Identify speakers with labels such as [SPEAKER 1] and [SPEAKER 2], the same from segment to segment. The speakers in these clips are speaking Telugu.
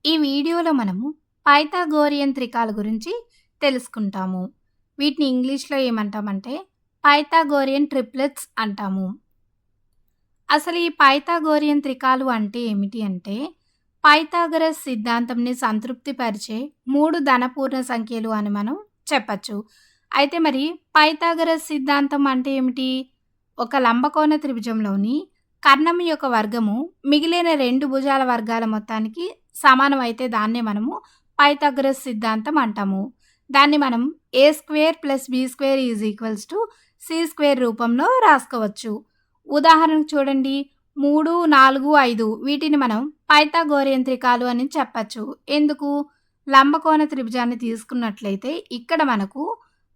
[SPEAKER 1] ఈ వీడియోలో మనము పైథాగోరియన్ త్రికాల గురించి తెలుసుకుంటాము. వీటిని ఇంగ్లీష్‌లో ఏమంటామంటే పైథాగోరియన్ ట్రిప్లెట్స్ అంటాము. అసలు ఈ పైథాగోరియన్ త్రికాలు అంటే ఏమిటి అంటే, పైథాగరస్ సిద్ధాంతంని సంతృప్తిపరిచే 3 ధనపూర్ణ సంఖ్యలు అని మనం చెప్పచ్చు. అయితే మరి పైథాగరస్ సిద్ధాంతం అంటే ఏమిటి? ఒక లంబకోణ త్రిభుజంలోని కర్ణం యొక్క వర్గము మిగిలిన 2 భుజాల వర్గాల మొత్తానికి సమానం అయితే దాన్నే మనము పైథాగరస్ సిద్ధాంతం అంటాము. దాన్ని మనం a² + b² = c² రూపంలో రాసుకోవచ్చు. ఉదాహరణకు చూడండి, 3, 4, 5 వీటిని మనం పైథాగోరియన్ త్రికాలు అని చెప్పచ్చు. ఎందుకు? లంబకోణ త్రిభుజాన్ని తీసుకున్నట్లయితే ఇక్కడ మనకు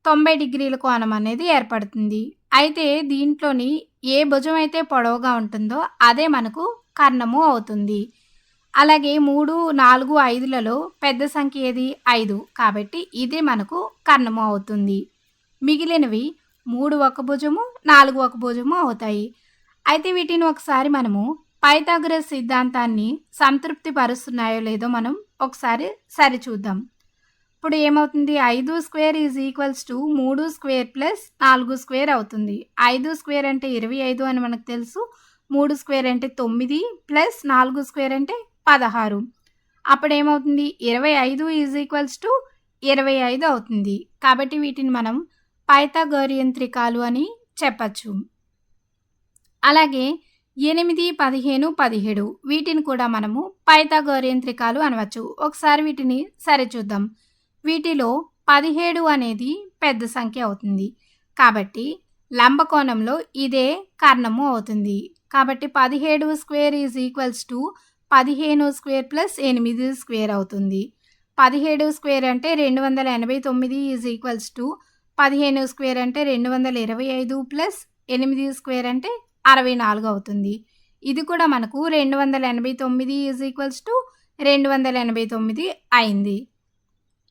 [SPEAKER 1] 90 డిగ్రీల కోణం అనేది ఏర్పడుతుంది. అయితే దీంట్లోని ఏ భుజం అయితే పొడవుగా ఉంటుందో అదే మనకు కర్ణము అవుతుంది. అలాగే 3, 4, 5లలో పెద్ద సంఖ్య ఏది? 5. కాబట్టి ఇదే మనకు కర్ణము అవుతుంది. మిగిలినవి 3 ఒక భుజము, 4 ఒక భుజము అవుతాయి. అయితే వీటిని ఒకసారి మనము పైథాగరస్ సిద్ధాంతాన్ని సంతృప్తి పరుస్తున్నాయో లేదో మనం ఒకసారి సరిచూద్దాం. ఇప్పుడు ఏమవుతుంది? 5² = 3² + 4² అవుతుంది. 5² అంటే 25 అని మనకు తెలుసు. 3² అంటే 9 + 4² అంటే 16. అప్పుడేమవుతుంది? 25 = 25 అవుతుంది. కాబట్టి వీటిని మనం పైథాగోరియన్ త్రికాలు అని చెప్పచ్చు. అలాగే 8, 15, 17 వీటిని కూడా మనము పైథాగోరియన్ త్రికాలు అనవచ్చు. ఒకసారి వీటిని సరిచూద్దాం. వీటిలో 17 అనేది పెద్ద సంఖ్య అవుతుంది. కాబట్టి లంబకోణంలో ఇదే కర్ణము అవుతుంది. కాబట్టి 17² = 15² + 8² అవుతుంది. 17² అంటే 289 15² అంటే 225 + 8² అంటే 64 అవుతుంది. ఇది కూడా మనకు 289 289 అయింది.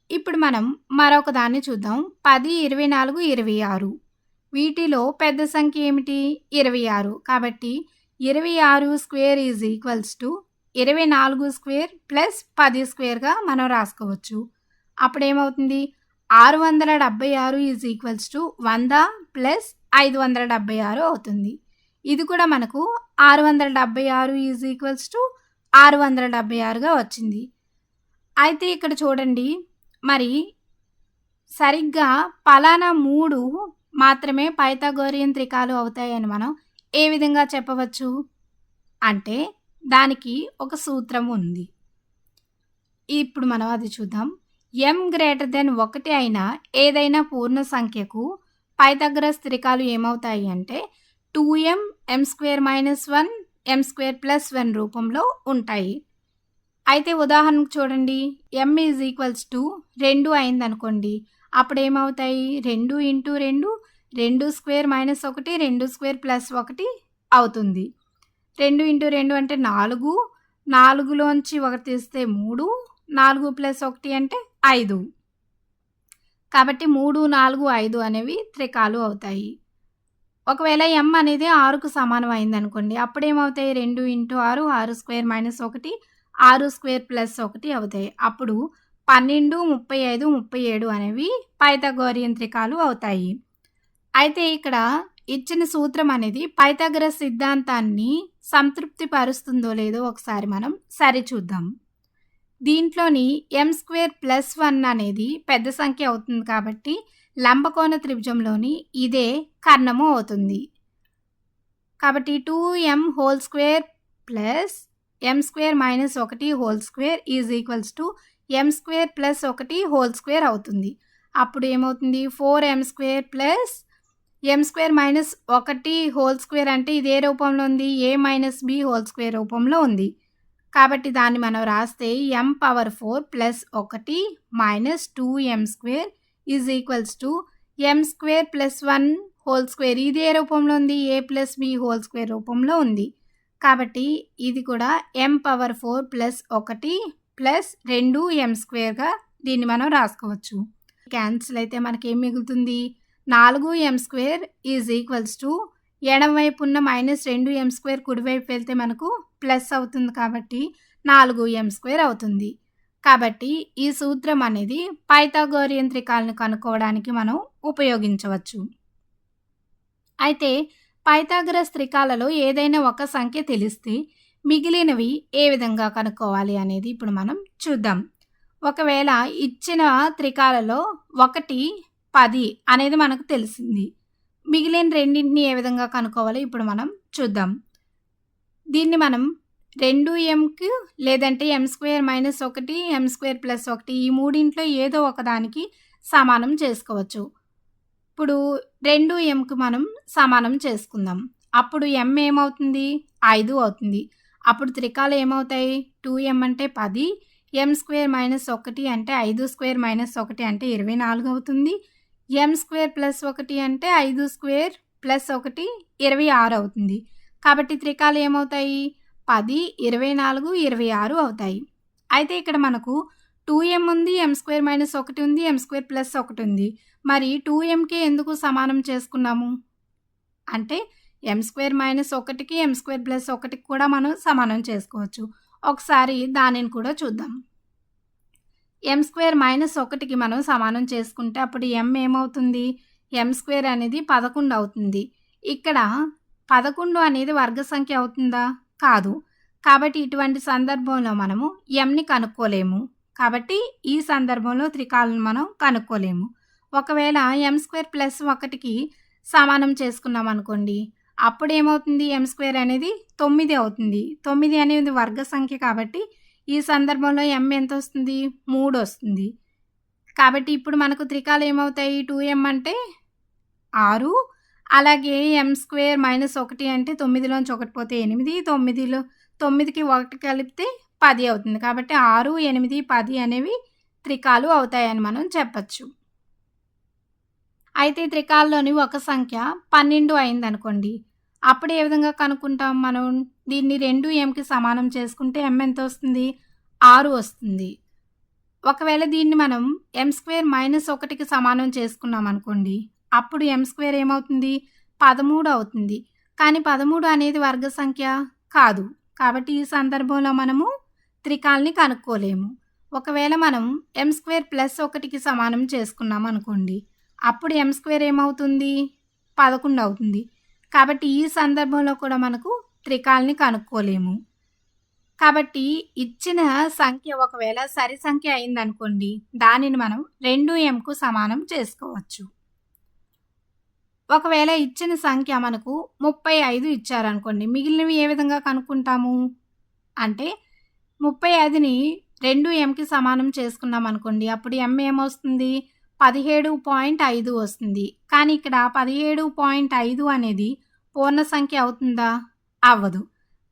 [SPEAKER 1] ఇప్పుడు మనం మరొక దాన్ని చూద్దాం. 10, 24, 26 వీటిలో పెద్ద సంఖ్య ఏమిటి? 26. కాబట్టి 26² = 24² + 10² మనం రాసుకోవచ్చు. అప్పుడేమవుతుంది? 676 100 + 576 అవుతుంది. ఇది కూడా మనకు 676 676గా వచ్చింది. అయితే ఇక్కడ చూడండి, మరి సరిగ్గా పలానా 3 మాత్రమే పైథాగోరియన్ త్రికాలు అవుతాయని మనం ఏ విధంగా చెప్పవచ్చు? అంటే దానికి ఒక సూత్రం ఉంది. ఇప్పుడు మనం అది చూద్దాం. m>1 అయిన ఏదైనా పూర్ణ సంఖ్యకు పైథాగరస్ త్రికాలు ఏమవుతాయి అంటే 2m, m² - 1, m² + 1 రూపంలో ఉంటాయి. అయితే ఉదాహరణకు చూడండి, m = 2 అయిందనుకోండి. అప్పుడేమవుతాయి? 2 × 2 2² - 1 2² + 1 అవుతుంది. 2 × 2 అంటే 4, 4లోంచి 1 తీస్తే 3, 4 + 1 అంటే 5. కాబట్టి 3, 4, 5 అనేవి త్రికాలు అవుతాయి. ఒకవేళ m అనేది 6కు సమానం అయిందనుకోండి. అప్పుడేమవుతాయి? 2 × 6 6² - 1 6² + 1 అవుతాయి. అప్పుడు 12, 35, 37 అనేవి పైథాగోరియన్ త్రికాలు అవుతాయి. అయితే ఇక్కడ ఇచ్చిన సూత్రం అనేది పైథాగరస్ సిద్ధాంతాన్ని సంతృప్తి పరుస్తుందో లేదో ఒకసారి మనం సరిచూద్దాం. దీంట్లోని m² + 1 అనేది పెద్ద సంఖ్య అవుతుంది. కాబట్టి లంబకోణ త్రిభుజంలోని ఇదే కర్ణము అవుతుంది. కాబట్టి 2m² + m² - 1² = m² + 1² అవుతుంది. అప్పుడు ఏమవుతుంది? 4m² + m² - 1² అంటే ఇదే రూపంలో ఉంది. a - b² రూపంలో ఉంది. కాబట్టి దాన్ని మనం రాస్తే m⁴ + 1 - 2m² = m² + 1² ఇదే రూపంలో ఉంది. a + b² రూపంలో ఉంది. కాబట్టి ఇది కూడా m⁴ + 1 + 2m²గా దీన్ని మనం రాసుకోవచ్చు. క్యాన్సిల్ అయితే మనకేం మిగులుతుంది? 4m² ఎడమ వైపు ఉన్న -2m² కుడివైపు వెళ్తే మనకు ప్లస్ అవుతుంది. కాబట్టి 4m² అవుతుంది. కాబట్టి ఈ సూత్రం అనేది పైథాగోరియన్ త్రికాలను కనుక్కోవడానికి మనం ఉపయోగించవచ్చు. అయితే పైథాగరస్ త్రికాలలో ఏదైనా ఒక సంఖ్య తెలిస్తే మిగిలినవి ఏ విధంగా కనుక్కోవాలి అనేది ఇప్పుడు మనం చూద్దాం. ఒకవేళ ఇచ్చిన త్రికాలలో 1, 10 అనేది మనకు తెలిసింది. మిగిలిన రెండింటిని ఏ విధంగా కనుక్కోవాలో ఇప్పుడు మనం చూద్దాం. దీన్ని మనం 2m లేదంటే m² - 1 m² + 1 ఈ మూడింట్లో ఏదో ఒకదానికి సమానం చేసుకోవచ్చు. ఇప్పుడు 2mకి మనం సమానం చేసుకుందాం. అప్పుడు m ఏమవుతుంది? 5 అవుతుంది. అప్పుడు త్రికాలు ఏమవుతాయి? 2m అంటే 10, m² - 1 అంటే 5² - 1 అంటే 24 అవుతుంది. m² + 1 అంటే 5² + 1 26 అవుతుంది. కాబట్టి త్రికాలు ఏమవుతాయి? 10, 24, 26 అవుతాయి. అయితే ఇక్కడ మనకు 2m ఉంది, m² - 1 ఉంది, m² + 1 ఉంది. మరి 2mకే ఎందుకు సమానం చేసుకున్నాము? అంటే m² - 1కి m² + 1కి కూడా మనం సమానం చేసుకోవచ్చు. ఒకసారి దానిని కూడా చూద్దాం. m² - 1కి మనం సమానం చేసుకుంటే అప్పుడు m ఏమవుతుంది? m² అనేది 11 అవుతుంది. ఇక్కడ 11 అనేది వర్గ సంఖ్య అవుతుందా? కాదు. కాబట్టి ఇటువంటి సందర్భంలో మనము mని కనుక్కోలేము. కాబట్టి ఈ సందర్భంలో త్రికాలను మనం కనుక్కోలేము. ఒకవేళ m² + 1కి సమానం చేసుకున్నాం అనుకోండి, అప్పుడు ఏమవుతుంది? m² అనేది 9 అవుతుంది. 9 అనేది వర్గ సంఖ్య కాబట్టి ఈ సందర్భంలో m ఎంత వస్తుంది? 3 వస్తుంది. కాబట్టి ఇప్పుడు మనకు త్రికాలు ఏమవుతాయి? 2m అంటే 6, అలాగే m² - 1 అంటే 9లోంచి 1 పోతే 8, 9కి 1 కలిపితే 10 అవుతుంది. కాబట్టి 6, 8, 10 అనేవి త్రికాలు అవుతాయని మనం చెప్పచ్చు. అయితే త్రికాల్లోని ఒక సంఖ్య 12 అయిందనుకోండి, అప్పుడు ఏ విధంగా కనుక్కుంటాం మనం? దీన్ని 2mకి సమానం చేసుకుంటే m ఎంత వస్తుంది? 6 వస్తుంది. ఒకవేళ దీన్ని మనం m² - 1కి సమానం చేసుకున్నాం అనుకోండి, అప్పుడు m² ఏమవుతుంది? 13 అవుతుంది. కానీ 13 అనేది వర్గ సంఖ్య కాదు. కాబట్టి ఈ సందర్భంలో మనము త్రికాల్ని కనుక్కోలేము. ఒకవేళ మనం m² + 1కి సమానం చేసుకున్నాం అనుకోండి, అప్పుడు m² ఏమవుతుంది? 11 అవుతుంది. కాబట్టి ఈ సందర్భంలో కూడా మనకు త్రికాల్ని కనుక్కోలేము. కాబట్టి ఇచ్చిన సంఖ్య ఒకవేళ సరి సంఖ్య అయిందనుకోండి, దానిని మనం 2mకు సమానం చేసుకోవచ్చు. ఒకవేళ ఇచ్చిన సంఖ్య మనకు 35 ఇచ్చారనుకోండి, మిగిలినవి ఏ విధంగా కనుక్కుంటాము? అంటే 35ని 2mకి సమానం చేసుకున్నాం అనుకోండి, అప్పుడు m ఏమొస్తుంది? 17.5 వస్తుంది. కానీ ఇక్కడ 17.5 అనేది పూర్ణ సంఖ్య అవుతుందా? అవ్వదు.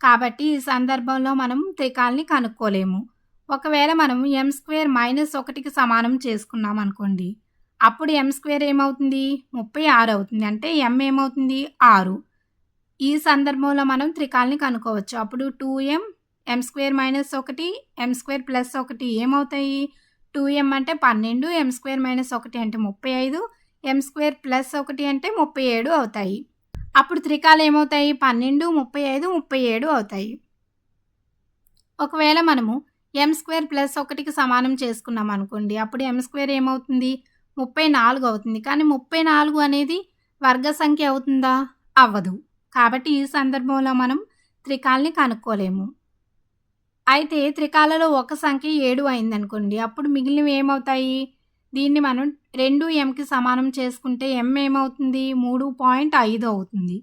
[SPEAKER 1] కాబట్టి ఈ సందర్భంలో మనం త్రికాల్ని కనుక్కోలేము. ఒకవేళ మనం m² - 1కి సమానం చేసుకున్నాం అనుకోండి, అప్పుడు m² ఏమవుతుంది? 36 అవుతుంది. అంటే m ఏమవుతుంది? 6. ఈ సందర్భంలో మనం త్రికాల్ని కనుక్కోవచ్చు. అప్పుడు 2m, m² - 1, m² + 1 ఏమవుతాయి? 2m అంటే 12, m² - 1 అంటే 35, m² + 1 అంటే 37 అవుతాయి. అప్పుడు త్రికాలు ఏమవుతాయి? 12, 35, 37 అవుతాయి. ఒకవేళ మనము m² + 1కి సమానం చేసుకున్నాం అనుకోండి, అప్పుడు m² ఏమవుతుంది? 34 అవుతుంది. కానీ 34 అనేది వర్గ సంఖ్య అవుతుందా? అవ్వదు. కాబట్టి ఈ సందర్భంలో మనం త్రికాల్ని కనుక్కోలేము. అయితే త్రికాలలో ఒక సంఖ్య 7 అయిందనుకోండి, అప్పుడు మిగిలినవి ఏమవుతాయి? దీన్ని మనం 2mకి సమానం చేసుకుంటే m ఏమవుతుంది? 3.5 అవుతుంది.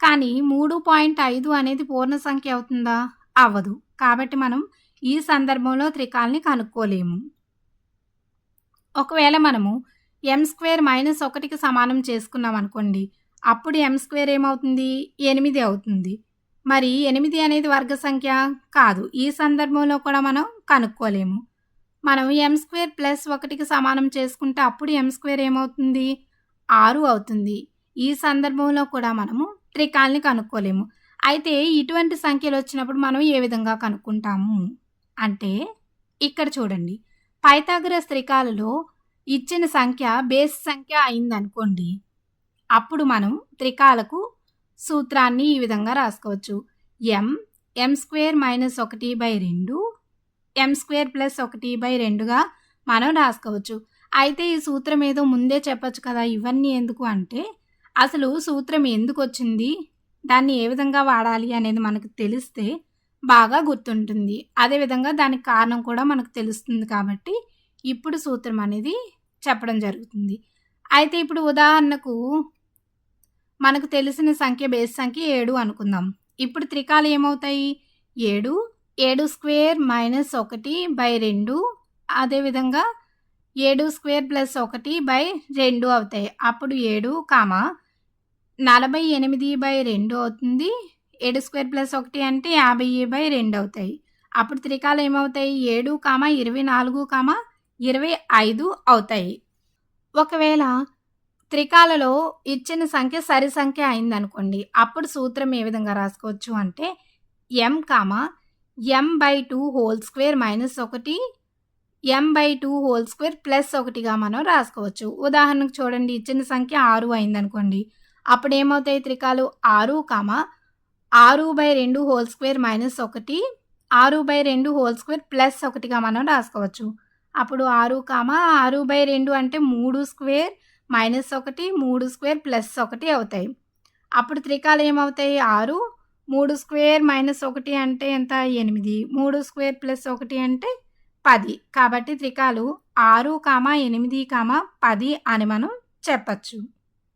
[SPEAKER 1] కానీ 3.5 అనేది పూర్ణ సంఖ్య అవుతుందా? అవ్వదు. కాబట్టి మనం ఈ సందర్భంలో త్రికాల్ని కనుక్కోలేము. ఒకవేళ మనము m² - 1కి సమానం చేసుకున్నాం అనుకోండి, అప్పుడు m² ఏమవుతుంది? 8 అవుతుంది. మరి 8 అనేది వర్గ సంఖ్య కాదు. ఈ సందర్భంలో కూడా మనం కనుక్కోలేము. మనం m² + 1కి సమానం చేసుకుంటే అప్పుడు m² ఏమవుతుంది? 6 అవుతుంది. ఈ సందర్భంలో కూడా మనము త్రికాల్ని కనుక్కోలేము. అయితే ఇటువంటి సంఖ్యలు వచ్చినప్పుడు మనం ఏ విధంగా కనుక్కుంటాము అంటే, ఇక్కడ చూడండి, పైథాగరస్ త్రికాలలో ఇచ్చిన సంఖ్య బేసి సంఖ్య అయిందనుకోండి, అప్పుడు మనం త్రికాలకు సూత్రాన్ని ఈ విధంగా రాసుకోవచ్చు. m² - 1/2 m² ప్లస్ 1/2గా మనం రాసుకోవచ్చు. అయితే ఈ సూత్రం ఏదో ముందే చెప్పొచ్చు కదా! ఇవన్నీ ఎందుకు అంటే, అసలు సూత్రం ఎందుకొచ్చింది, దాన్ని ఏ విధంగా వాడాలి అనేది మనకు తెలిస్తే బాగా గుర్తుంటుంది. అదేవిధంగా దానికి కారణం కూడా మనకు తెలుస్తుంది కాబట్టి, ఇప్పుడు సూత్రం అనేది చెప్పడం జరుగుతుంది. అయితే ఇప్పుడు ఉదాహరణకు మనకు తెలిసిన సంఖ్య బేస్ సంఖ్య 7 అనుకుందాం. ఇప్పుడు త్రికాలు ఏమవుతాయి? 7, 7² మైనస్ 1/2 అదేవిధంగా 7² ప్లస్ 1/2 అవుతాయి. అప్పుడు 7, 48/2 అవుతుంది. 7² ప్లస్ 1 అంటే 50/2 అవుతాయి. అప్పుడు త్రికాలు ఏమవుతాయి? 7, 24, 25 అవుతాయి. ఒకవేళ త్రికాలలో ఇచ్చిన సంఖ్య సరి సంఖ్య అయిందనుకోండి. అప్పుడు సూత్రం ఏ విధంగా రాసుకోవచ్చు అంటే m/2 whole square minus 1 m/2 whole square plus 1గా మనం రాసుకోవచ్చు. ఉదాహరణకు చూడండి, ఇచ్చిన సంఖ్య 6 అయిందనుకోండి. అప్పుడు ఏమవుతాయి త్రికాలు? 6, 6/2 whole square minus 1 6/2 whole square plus 1గా మనం రాసుకోవచ్చు. అప్పుడు 6, 6/2 అంటే 3² మైనస్ 1 3² ప్లస్ 1 అవుతాయి. అప్పుడు త్రికాలు ఏమవుతాయి? 6 3² మైనస్ 1 అంటే ఎంత? 8 3² ప్లస్ 1 అంటే 10. కాబట్టి త్రికాలు 6, 8, 10 అని మనం చెప్పచ్చు.